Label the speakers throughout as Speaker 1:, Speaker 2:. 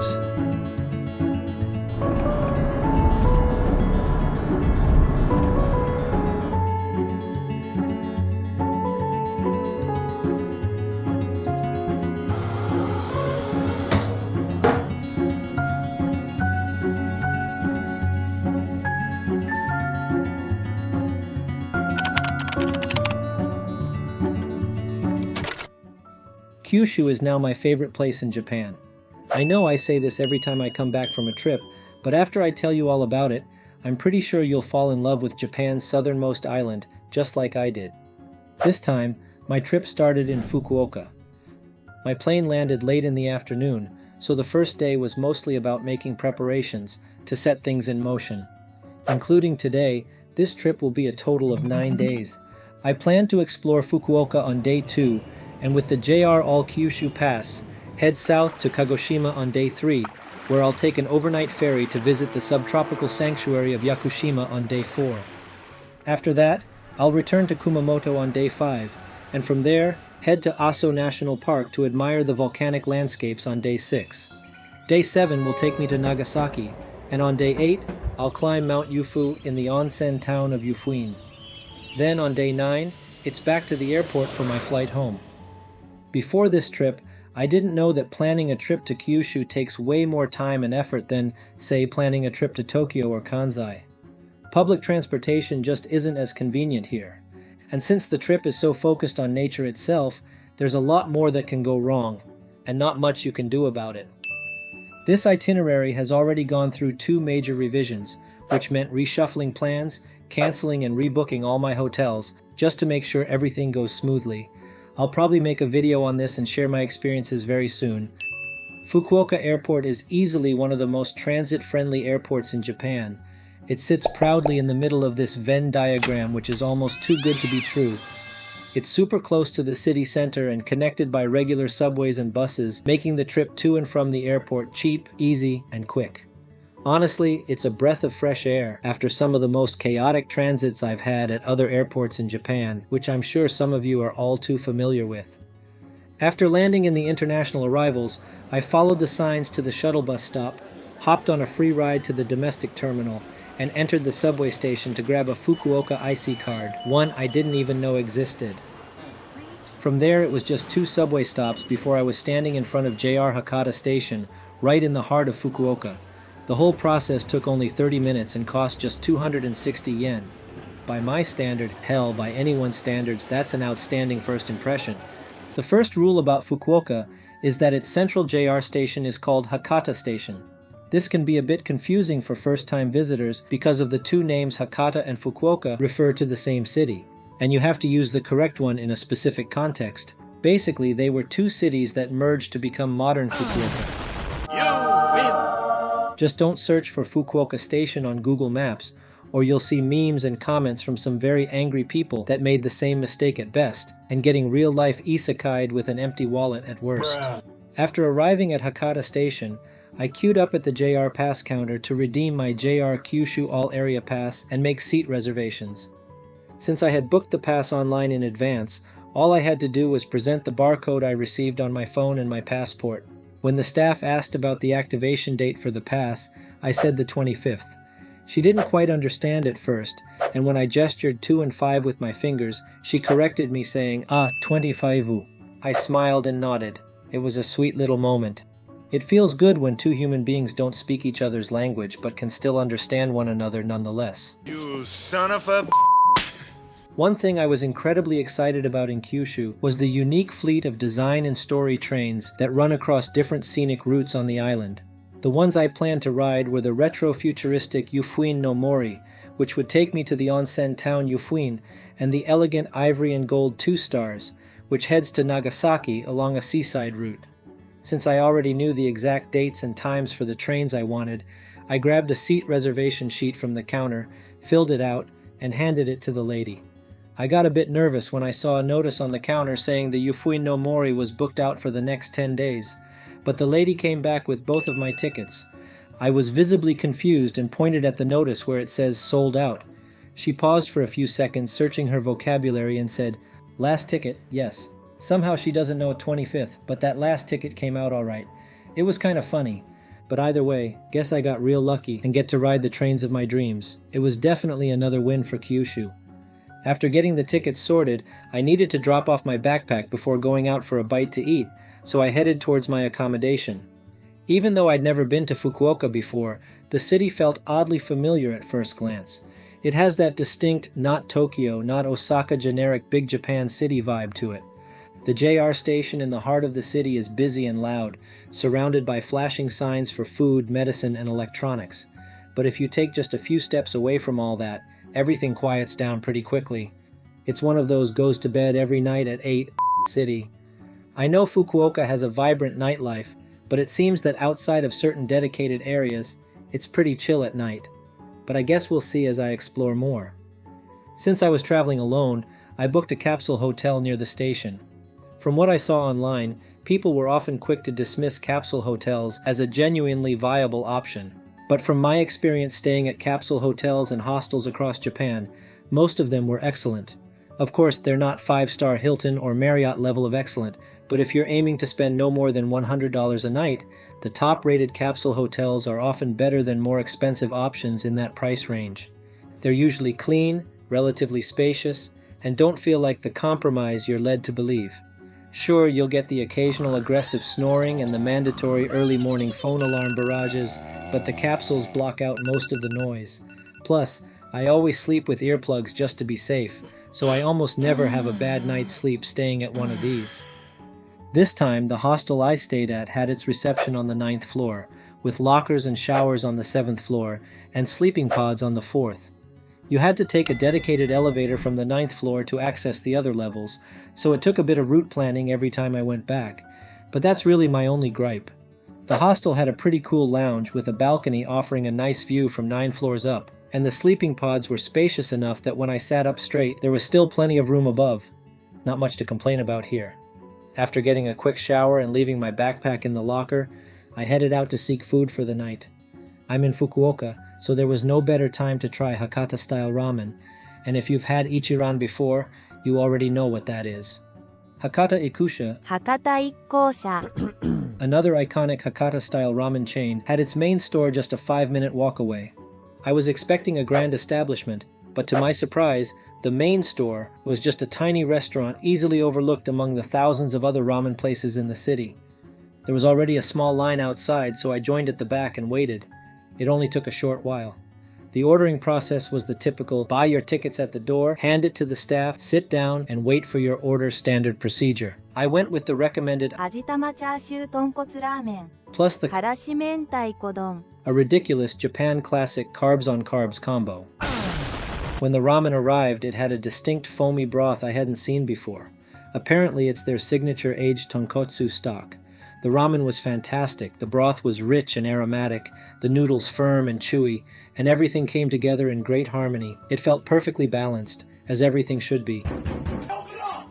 Speaker 1: house. Kyushu is now my favorite place in Japan. I know I say this every time I come back from a trip, but after I tell you all about it, I'm pretty sure you'll fall in love with Japan's southernmost island, just like I did. This time, my trip started in Fukuoka. My plane landed late in the afternoon, so the first day was mostly about making preparations to set things in motion. Including today, this trip will be a total of 9 days. I plan to explore Fukuoka on day 2, and with the JR All Kyushu Pass, head south to Kagoshima on day 3, where I'll take an overnight ferry to visit the subtropical sanctuary of Yakushima on day 4. After that, I'll return to Kumamoto on day 5, and from there, head to Aso National Park to admire the volcanic landscapes on day 6. Day 7 will take me to Nagasaki, and on day 8, I'll climb Mount Yufu in the onsen town of Yufuin. Then on day 9, it's back to the airport for my flight home. Before this trip, I didn't know that planning a trip to Kyushu takes way more time and effort than, say, planning a trip to Tokyo or Kansai. Public transportation just isn't as convenient here. And since the trip is so focused on nature itself, there's a lot more that can go wrong, and not much you can do about it. This itinerary has already gone through 2 major revisions, which meant reshuffling plans, canceling and rebooking all my hotels, just to make sure everything goes smoothly. I'll probably make a video on this and share my experiences very soon. Fukuoka Airport is easily one of the most transit-friendly airports in Japan. It sits proudly in the middle of this Venn diagram, which is almost too good to be true. It's super close to the city center and connected by regular subways and buses, making the trip to and from the airport cheap, easy, and quick. Honestly, it's a breath of fresh air after some of the most chaotic transits I've had at other airports in Japan, which I'm sure some of you are all too familiar with. After landing in the international arrivals, I followed the signs to the shuttle bus stop, hopped on a free ride to the domestic terminal, and entered the subway station to grab a Fukuoka IC card, one I didn't even know existed. From there, it was just 2 subway stops before I was standing in front of JR Hakata Station, right in the heart of Fukuoka. The whole process took only 30 minutes and cost just 260 yen. By my standard, hell, by anyone's standards, that's an outstanding first impression. The first rule about Fukuoka is that its central JR station is called Hakata Station. This can be a bit confusing for first-time visitors because of the 2 names Hakata and Fukuoka refer to the same city, and you have to use the correct one in a specific context. Basically, they were 2 cities that merged to become modern Fukuoka. Just don't search for Fukuoka Station on Google Maps, or you'll see memes and comments from some very angry people that made the same mistake at best, and getting real-life isekai'd with an empty wallet at worst. After arriving at Hakata Station, I queued up at the JR Pass counter to redeem my JR Kyushu All-Area Pass and make seat reservations. Since I had booked the pass online in advance, all I had to do was present the barcode I received on my phone and my passport. When the staff asked about the activation date for the pass, I said the 25th. She didn't quite understand at first, and when I gestured 2 and 5 with my fingers, she corrected me saying, 25. I smiled and nodded. It was a sweet little moment. It feels good when 2 human beings don't speak each other's language but can still understand one another nonetheless.
Speaker 2: You son of a...
Speaker 1: One thing I was incredibly excited about in Kyushu was the unique fleet of design and story trains that run across different scenic routes on the island. The ones I planned to ride were the retro-futuristic Yufuin no Mori, which would take me to the onsen town Yufuin, and the elegant ivory and gold 2 stars, which heads to Nagasaki along a seaside route. Since I already knew the exact dates and times for the trains I wanted, I grabbed a seat reservation sheet from the counter, filled it out, and handed it to the lady. I got a bit nervous when I saw a notice on the counter saying the Yufuin no Mori was booked out for the next 10 days, but the lady came back with both of my tickets. I was visibly confused and pointed at the notice where it says sold out. She paused for a few seconds, searching her vocabulary, and said, "Last ticket, yes." Somehow she doesn't know a 25th, but that last ticket came out all right. It was kind of funny. But either way, guess I got real lucky and get to ride the trains of my dreams. It was definitely another win for Kyushu. After getting the tickets sorted, I needed to drop off my backpack before going out for a bite to eat, so I headed towards my accommodation. Even though I'd never been to Fukuoka before, the city felt oddly familiar at first glance. It has that distinct, not Tokyo, not Osaka generic big Japan city vibe to it. The JR station in the heart of the city is busy and loud, surrounded by flashing signs for food, medicine, and electronics. But if you take just a few steps away from all that, everything quiets down pretty quickly. It's one of those goes to bed every night at 8 city. I know Fukuoka has a vibrant nightlife, but it seems that outside of certain dedicated areas, it's pretty chill at night. But I guess we'll see as I explore more. Since I was traveling alone, I booked a capsule hotel near the station. From what I saw online, people were often quick to dismiss capsule hotels as a genuinely viable option. But from my experience staying at capsule hotels and hostels across Japan, most of them were excellent. Of course, they're not 5-star Hilton or Marriott level of excellent, but if you're aiming to spend no more than $100 a night, the top-rated capsule hotels are often better than more expensive options in that price range. They're usually clean, relatively spacious, and don't feel like the compromise you're led to believe. Sure, you'll get the occasional aggressive snoring and the mandatory early morning phone alarm barrages, but the capsules block out most of the noise. Plus, I always sleep with earplugs just to be safe, so I almost never have a bad night's sleep staying at one of these. This time, the hostel I stayed at had its reception on the 9th floor, with lockers and showers on the 7th floor, and sleeping pods on the 4th. You had to take a dedicated elevator from the 9th floor to access the other levels, so it took a bit of route planning every time I went back. But that's really my only gripe. The hostel had a pretty cool lounge with a balcony offering a nice view from 9 floors up, and the sleeping pods were spacious enough that when I sat up straight, there was still plenty of room above. Not much to complain about here. After getting a quick shower and leaving my backpack in the locker, I headed out to seek food for the night. I'm in Fukuoka, so there was no better time to try Hakata-style ramen, and if you've had Ichiran before, you already know what that is. Hakata Ikusha, another iconic Hakata-style ramen chain, had its main store just a 5-minute walk away. I was expecting a grand establishment, but to my surprise, the main store was just a tiny restaurant easily overlooked among the thousands of other ramen places in the city. There was already a small line outside, so I joined at the back and waited. It only took a short while. The ordering process was the typical buy your tickets at the door, hand it to the staff, sit down, and wait for your order standard procedure. I went with the recommended plus a ridiculous Japan classic carbs on carbs combo. When the ramen arrived, it had a distinct foamy broth I hadn't seen before. Apparently it's their signature aged tonkotsu stock. The ramen was fantastic, the broth was rich and aromatic, the noodles firm and chewy, and everything came together in great harmony. It felt perfectly balanced, as everything should be.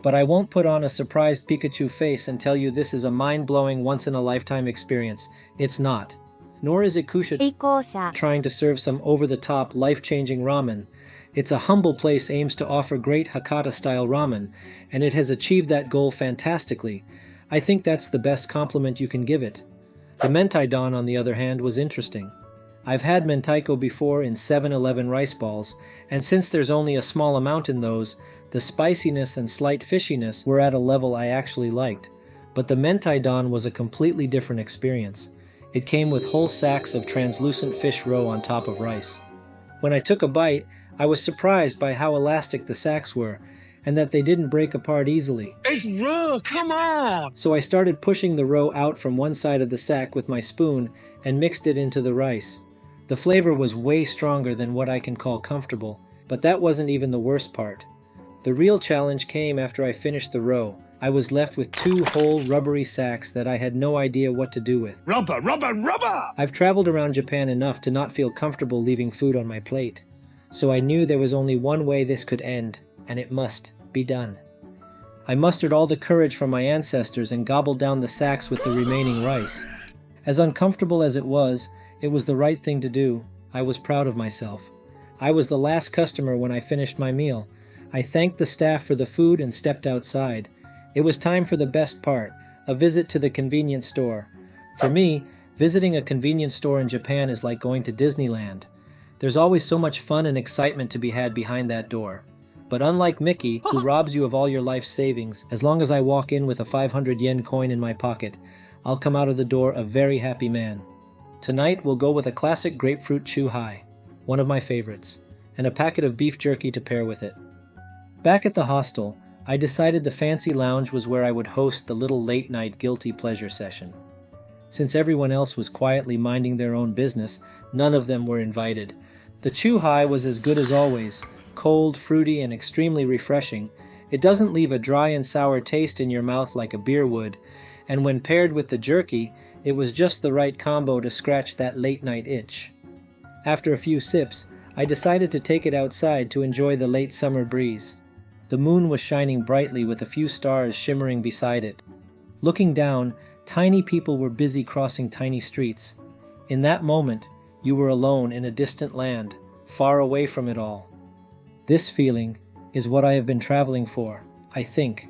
Speaker 1: But I won't put on a surprised Pikachu face and tell you this is a mind-blowing once-in-a-lifetime experience. It's not. Nor is Ikusha trying to serve some over-the-top, life-changing ramen. It's a humble place aims to offer great Hakata-style ramen, and it has achieved that goal fantastically. I think that's the best compliment you can give it. The mentai don, on the other hand, was interesting. I've had mentaiko before in 7-Eleven rice balls, and since there's only a small amount in those, the spiciness and slight fishiness were at a level I actually liked. But the mentai don was a completely different experience. It came with whole sacks of translucent fish roe on top of rice. When I took a bite, I was surprised by how elastic the sacks were, and that they didn't break apart easily.
Speaker 2: It's raw, come on!
Speaker 1: So I started pushing the roe out from one side of the sack with my spoon and mixed it into the rice. The flavor was way stronger than what I can call comfortable, but that wasn't even the worst part. The real challenge came after I finished the roe. I was left with 2 whole rubbery sacks that I had no idea what to do with.
Speaker 2: Rubber, rubber, rubber!
Speaker 1: I've traveled around Japan enough to not feel comfortable leaving food on my plate, so I knew there was only one way this could end, and it must be done. I mustered all the courage from my ancestors and gobbled down the sacks with the remaining rice. As uncomfortable as it was the right thing to do. I was proud of myself. I was the last customer when I finished my meal. I thanked the staff for the food and stepped outside. It was time for the best part, a visit to the convenience store. For me, Visiting a convenience store in Japan is like going to Disneyland. There's always so much fun and excitement to be had behind that door. But unlike Mickey, who robs you of all your life savings, as long as I walk in with a 500 yen coin in my pocket, I'll come out of the door a very happy man. Tonight, we'll go with a classic grapefruit chew hai, one of my favorites, and a packet of beef jerky to pair with it. Back at the hostel, I decided the fancy lounge was where I would host the little late-night guilty pleasure session. Since everyone else was quietly minding their own business, none of them were invited. The chew hai was as good as always, cold, fruity, and extremely refreshing. It doesn't leave a dry and sour taste in your mouth like a beer would, and when paired with the jerky, it was just the right combo to scratch that late-night itch. After a few sips, I decided to take it outside to enjoy the late summer breeze. The moon was shining brightly with a few stars shimmering beside it. Looking down, tiny people were busy crossing tiny streets. In that moment, you were alone in a distant land, far away from it all. This feeling is what I have been traveling for, I think.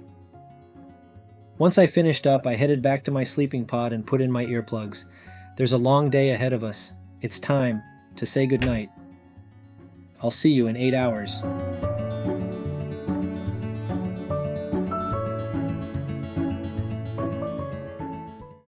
Speaker 1: Once I finished up, I headed back to my sleeping pod and put in my earplugs. There's a long day ahead of us. It's time to say goodnight. I'll see you in 8 hours.